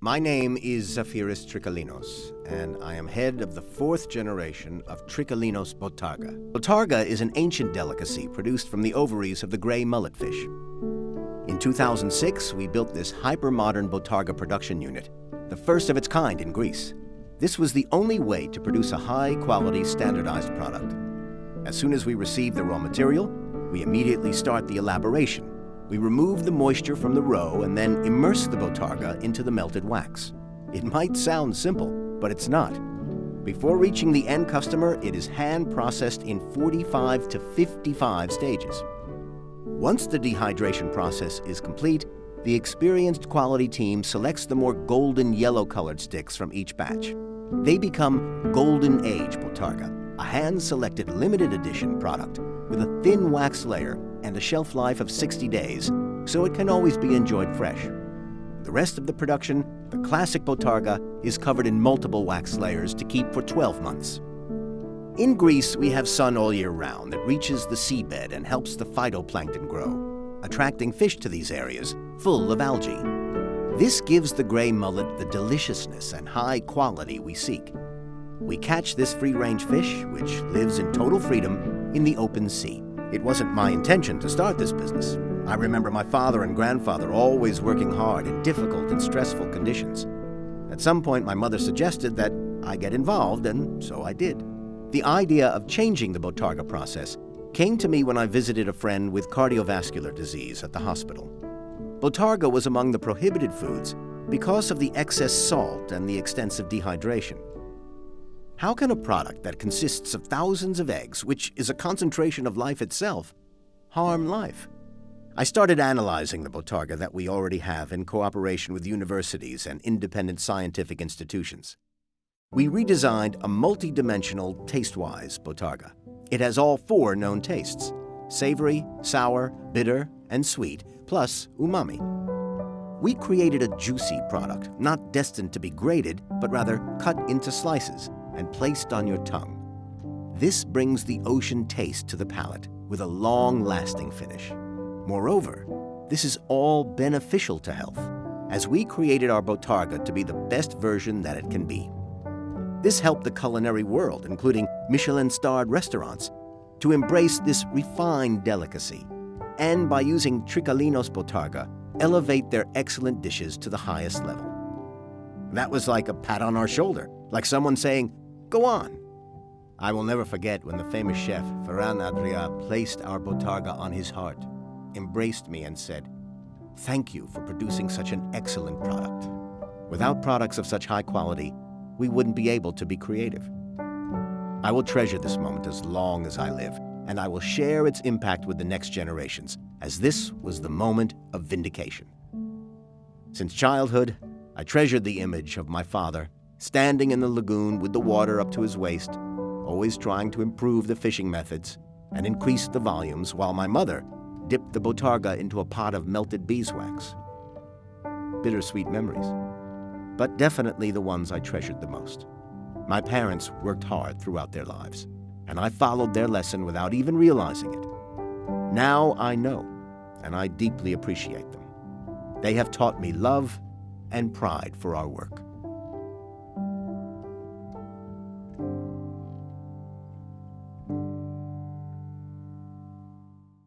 My name is Zafeiris Trikalinos, and I am head of the fourth generation of Trikalinos Bottarga. Bottarga is an ancient delicacy produced from the ovaries of the gray mullet fish. In 2006, we built this hyper-modern Bottarga production unit, the first of its kind in Greece. This was the only way to produce a high-quality, standardized product. As soon as we receive the raw material, we immediately start the elaboration. We remove the moisture from the roe and then immerse the Bottarga into the melted wax. It might sound simple, but it's not. Before reaching the end customer, it is hand-processed in 45 to 55 stages. Once the dehydration process is complete, the experienced quality team selects the more golden yellow-colored sticks from each batch. They become Golden Age Bottarga, a hand-selected limited edition product with a thin wax layer and a shelf life of 60 days, so it can always be enjoyed fresh. The rest of the production, the classic Bottarga, is covered in multiple wax layers to keep for 12 months. In Greece, we have sun all year round that reaches the seabed and helps the phytoplankton grow, attracting fish to these areas full of algae. This gives the gray mullet the deliciousness and high quality we seek. We catch this free-range fish, which lives in total freedom, in the open sea. It wasn't my intention to start this business. I remember my father and grandfather always working hard in difficult and stressful conditions. At some point, my mother suggested that I get involved, and so I did. The idea of changing the Bottarga process came to me when I visited a friend with cardiovascular disease at the hospital. Bottarga was among the prohibited foods because of the excess salt and the extensive dehydration. How can a product that consists of thousands of eggs, which is a concentration of life itself, harm life? I started analyzing the Bottarga that we already have in cooperation with universities and independent scientific institutions. We redesigned a multi-dimensional, taste-wise Bottarga. It has all four known tastes: savory, sour, bitter, and sweet, plus umami. We created a juicy product, not destined to be grated, but rather cut into slices and placed on your tongue. This brings the ocean taste to the palate with a long-lasting finish. Moreover, this is all beneficial to health, as we created our Bottarga to be the best version that it can be. This helped the culinary world, including Michelin-starred restaurants, to embrace this refined delicacy, and by using Trikalinos Bottarga, elevate their excellent dishes to the highest level. That was like a pat on our shoulder, like someone saying, "Go on." I will never forget when the famous chef, Ferran Adrià, placed our Bottarga on his heart, embraced me and said, "Thank you for producing such an excellent product. Without products of such high quality, we wouldn't be able to be creative." I will treasure this moment as long as I live, and I will share its impact with the next generations, as this was the moment of vindication. Since childhood, I treasured the image of my father standing in the lagoon with the water up to his waist, always trying to improve the fishing methods and increase the volumes, while my mother dipped the Bottarga into a pot of melted beeswax. Bittersweet memories, but definitely the ones I treasured the most. My parents worked hard throughout their lives, and I followed their lesson without even realizing it. Now I know, and I deeply appreciate them. They have taught me love and pride for our work.